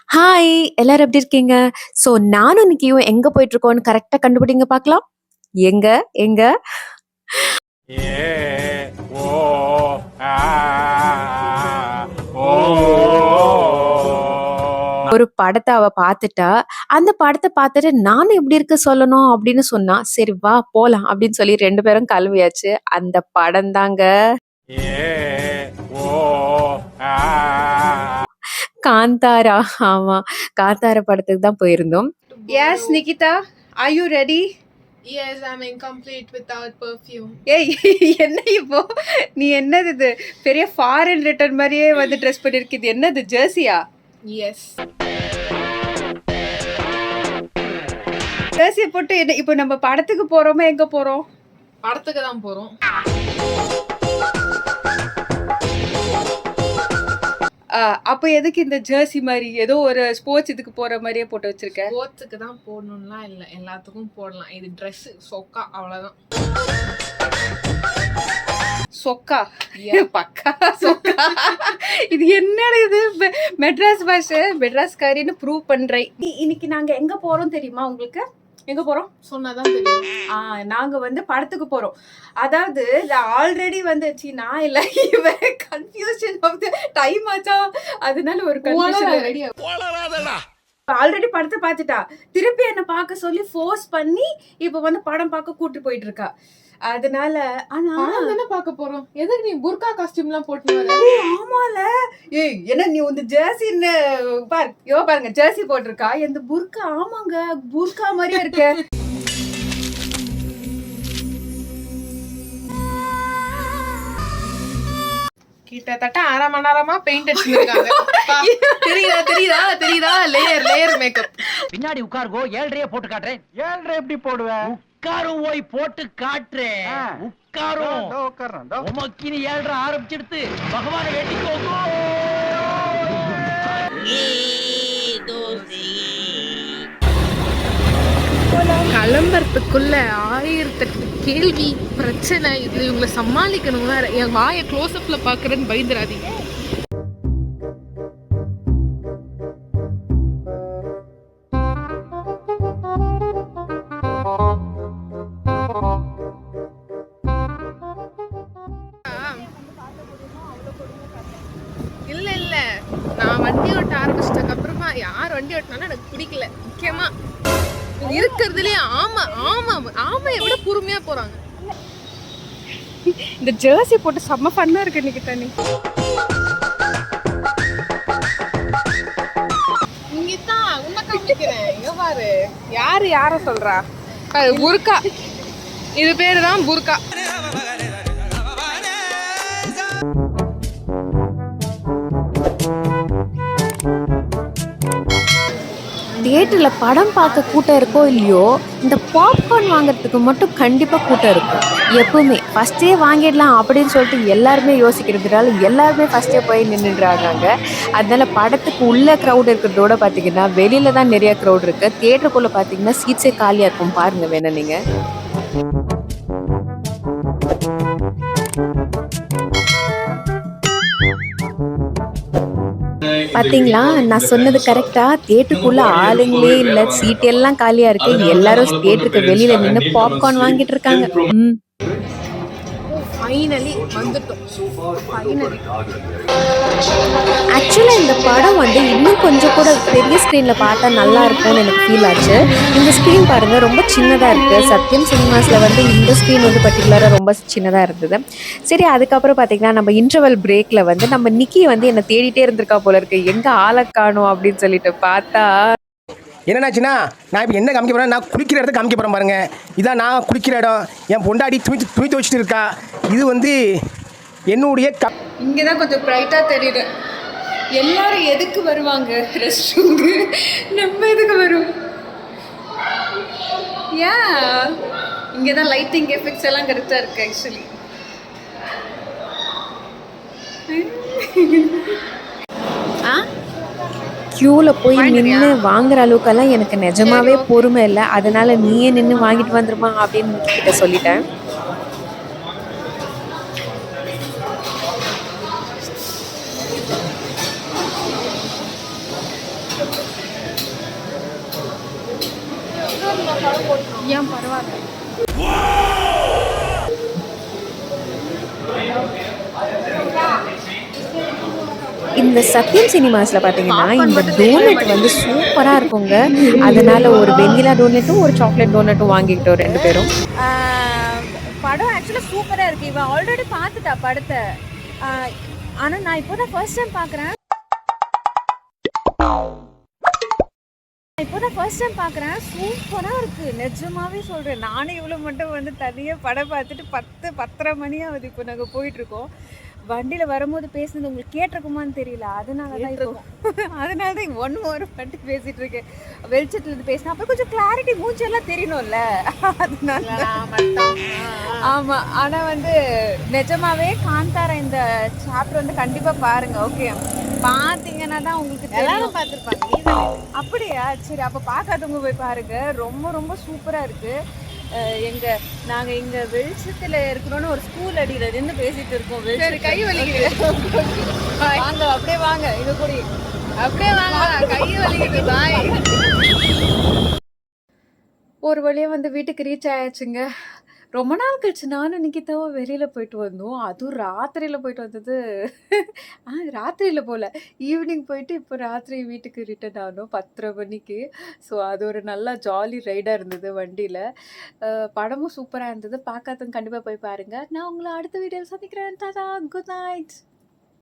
Hi! எல்லாரும் எப்படி இருக்கீங்க? ஸோ நானும் நிக்கியும் எங்க போயிட்டுருக்கோம்னு கரெக்ட்டா கண்டுபிடிங்க பார்க்கலாம். எங்க? எங்க? ஏ ஓ ஆ ஓ ஒரு படத்த அவ பார்த்துட்டா. அந்த படத்த பார்த்துட்டு நானும் எப்படி இருக்கு சொல்லணும் அப்படின்னு சொன்னா. சரி வா போலாம் அப்படின்னு சொல்லி 2 பேரும் கிளம்பியாச்சு. அந்த படம் தாங்க ஏ ஓ ஆ காந்தாரா. ஆமா. காந்தாரா படத்துக்கு தான் போயிருந்தோம். Yes, Nikita. Are you ready? Yes, I'm incomplete without perfume. ஏய் என்ன இப்போ நீ என்னது இது பெரிய ஃபாரின் ரிட்டர்ன் மாதிரியே வந்து ட்ரெஸ் பண்ணிருக்கு இது என்னது ஜெர்சியா Yes. ஜெர்சியை போட்டு என்ன இப்போ நம்ம படத்துக்கு போறோமா எங்க போறோம் படத்துக்கு தான் போறோம். அப்போ எதுக்கு இந்த ஜெர்சி மாதிரி ஏதோ ஒரு ஸ்போர்ட்ஸ் இதுக்கு போற மாதிரியே போட்டு வச்சிருக்க ஸ்போர்ட்ஸுக்கு தான் போடணும்லாம் இல்லை, எல்லாத்துக்கும் போடலாம். இது ட்ரெஸ் சொக்கா அவ்வளோதான். சொக்கா பக்கா சொக்கா இது என்னடா இது மெட்ராஸ் பாஷை மெட்ராஸ்காரின்னு ப்ரூவ் பண்றேன் இன்னைக்கு நாங்க எங்க போறோம் தெரியுமா உங்களுக்கு எங்க போறோம் சொன்னாதான் தெரியும். நாங்க வந்து படத்துக்கு போறோம். அதாவது ஆல்ரெடி வந்துச்சு நான் இல்ல இவன் கன்ஃபியூஷன் ஆஃப் த டைம் ஆச்சா அதனால ஒரு கன்ஃபியூஷன் ரெடியா ஆல்ரெடி படத்தை பார்த்துட்டா திருப்பி என்ன பார்க்க சொல்லி ஃபோர்ஸ் பண்ணி இப்ப வந்து படம் பார்க்க கூட்டு போயிட்டு இருக்கா. அதனால ஆனா என்ன பார்க்க போறோம்? எதுக்கு நீ புர்கா காஸ்டியூம்லாம் போட்டு வர? ஆமால ஏய் என்ன நீ வந்து ஜெர்சின்னு பாருங்க ஜெர்சி போட்டிருக்கா இந்த புர்கா. ஆமாங்க புர்கா மாதிரியே இருக்கு. கிட்டத்தட்ட 1/2 மணி நேரமா பெயிண்ட் அடிச்சிருக்காங்க. தெரியுதா தெரியுதா தெரியுதா? Layer makeup. பின்னாடி உட்காருங்கோ. 7:30 போட்டு காட்டுறேன். 7:30 எப்படி போடுவேன்? உட்காரும் போய் போட்டு காட்டுறேன். உட்காரும். உட்கார்றேன். உமக்கினி 7:30 ஆரம்பிச்சிடுத்து. பகவானை வேண்டிக்கோங்க. கிளம்புறதுக்குள்ள 1008 கேள்வி பிரச்சனை. இது இவங்களை சமாளிக்கணும் வேற. என் வாயை க்ளோஸ்அப்ல பாக்குறேன்னு பயந்துராதீங்க. இல்ல இல்ல நான் வண்டி ஓட்ட ஆரம்பிச்சிட்டதுக்கு அப்புறமா யார் வண்டி ஓட்டினாலும் எனக்கு பிடிக்கல. முக்கியமா இருக்கிறதுலயே ஆமா விட பொறுமையா போறாங்க. இந்த ஜெர்சி போட்டு செம்ம ஃபன்னா இருக்கு இன்னைக்கு தண்ணி. இங்கதான் உன்னை காமிக்கிறேன். இங்க பாரு யார சொல்றா? புர்கா. இது பேரு தான் புர்கா. தியேட்டரில் படம் பார்க்க கூட்டம் இருக்கோ இல்லையோ, இந்த பாப்கார்ன் வாங்குறதுக்கு மட்டும் கண்டிப்பாக கூட்டம் இருக்கும். எப்பவுமே ஃபஸ்ட்டே வாங்கிடலாம் அப்படின்னு சொல்லிட்டு எல்லாருமே யோசிக்கிறதுனால எல்லாருமே ஃபஸ்ட்டே போய் நின்றுடுறாங்க. அதனால படத்துக்கு உள்ள க்ரௌட் இருக்கிறதோட பார்த்தீங்கன்னா வெளியில தான் நிறைய க்ரௌட் இருக்குது. தியேட்டருக்குள்ளே பார்த்தீங்கன்னா சீட்ஸே காலியாக இருக்கும். பாருங்கள் வேணும் நீங்கள். பாத்தீங்களா நான் சொன்னது கரெக்டா? தியேட்டருக்குள்ள ஆளுங்களே இல்ல, சீட் எல்லாம் காலியா இருக்கு. எல்லாரும் தியேட்டருக்கு வெளியில நின்று பாப்கார்ன் வாங்கிட்டு இருக்காங்க. ஃபைனலி வந்துட்டோம். ஃபைனலி ஆக்சுவலா இந்த படம் வந்து இன்னும் கொஞ்சம் கூட பெரிய ஸ்க்ரீன்ல பார்த்தா நல்லா இருக்கும்னு எனக்கு ஃபீல் ஆச்சு. இந்த ஸ்க்ரீன் பாருங்க ரொம்ப சின்னதா இருக்கு. சத்யம் சினிமாஸ்ல வந்து இந்த ஸ்க்ரீன் வந்து பர்டிகுலரா ரொம்ப சின்னதா இருந்தது. சரி அதுக்கப்புறம் பாத்தீங்கன்னா நம்ம இன்டர்வல் பிரேக்ல வந்து நம்ம நிக்கி வந்து என்னை தேடிட்டே இருந்திருக்கா போல இருக்கு. எங்க ஆளை காணோம் அப்படின்னு சொல்லிட்டு பார்த்தா என்னன்னாச்சுன்னா நான் இப்போ என்ன காமிக்க போகிறேன், நான் குளிக்கிற இடத்த காமிக்க போகிறேன் பாருங்க. இதான் நான் குளிக்கிற இடம். என் பொண்டாடி துணி துவைச்சிட்டு இருக்கா. இது வந்து என்னுடைய இங்கதான் கொஞ்சம் பிரைட்டா தெரியுது. எல்லாரும் எதுக்கு வருவாங்க ரெஸ்ட் ரூமுக்கு? நம்ம எதுக்கு வரும்? ஏன் இங்கதான் லைட்டிங் எஃபெக்ட்ஸ் எல்லாம் கரெக்டா இருக்கு ஆக்சுவலி. க்யூவில் போய் நின்று வாங்குற அளவுக்கெல்லாம் எனக்கு நிஜமாவே பொறுமை இல்லை. அதனால நீயே நின்று வாங்கிட்டு வந்துருமா அப்படின்னு கிட்ட சொல்லிட்டேன். ஏன் பரவாயில்ல. இந்த சத்யம் சினிமாஸ்ல பாத்தீங்கன்னா இந்த டோனட் வந்து சூப்பரா இருக்குங்க. அதனால ஒரு வெண்ணிலா டோனட்டும் ஒரு சாக்லேட் டோனட்டும் வாங்கிக்கிட்டோம் 2 பேரும். படம் ஆக்சுவலாக சூப்பராக இருக்குது. இவன் ஆல்ரெடி பார்த்துட்டா படத்தை. ஆனால் நான் இப்போ தான் ஃபர்ஸ்ட் டைம் பார்க்குறேன். சூப்பராக இருக்குது, நிஜமாவே சொல்கிறேன். நானும் இவ்வளோ மட்டும் வந்து தனியாக படம் பார்த்துட்டு 10-10:30 மணி ஆகுது. இப்போ நாங்கள் போயிட்டுருக்கோம். வண்டியில் வரும்போது பேசுனது உங்களுக்கு கேட்டிருக்குமான்னு தெரியல. அதனால தான் ஒன்று ஒரு மட்டும் பேசிகிட்டு இருக்கேன். வெளிச்சத்துல இருந்து பேசினா அப்புறம் கொஞ்சம் கிளாரிட்டி மூஞ்செல்லாம் தெரியணும்ல, அதனால. ஆமாம். ஆனால் வந்து நிஜமாவே காந்தாரா இந்த சாப்டர் வந்து கண்டிப்பாக பாருங்க. ஓகே, பார்த்தீங்கன்னா தான் உங்களுக்கு எல்லாரும் பார்த்துருப்பாங்க. அப்படியா? சரி, அப்போ பார்க்காதவங்க போய் பாருங்க. ரொம்ப ரொம்ப சூப்பராக இருக்குது. நாங்கள் இங்கே வெளிச்சத்தில் இருக்கணும்னு ஒரு ஸ்கூல் அடியில் நின்று பேசிட்டு இருக்கோம். கை வலிக்குது. வாங்க, அப்படியே வாங்க. இது கூடி அப்படியே வாங்க, கை வலிக்குது. பாய். ஒரு வழியாக வந்து வீட்டுக்கு ரீச் ஆயாச்சுங்க. ரொம்ப நாள் கழிச்சு நானும் நிக்கிதாவும் வெளியில் போயிட்டு வந்தோம். அதுவும் ராத்திரியில் போயிட்டு வந்தது. ராத்திரியில் போகல, ஈவினிங் போயிட்டு இப்போ ராத்திரி வீட்டுக்கு ரிட்டர்ன் ஆனோம் 10:30 மணிக்கு. ஸோ அது ஒரு நல்லா ஜாலி ரைடாக இருந்தது வண்டியில். படமும் சூப்பராக இருந்தது. பார்க்காதவங்க கண்டிப்பாக போய் பாருங்கள். நான் உங்களை அடுத்த வீடியோவில் சந்திக்கிறேன். Tata, good night.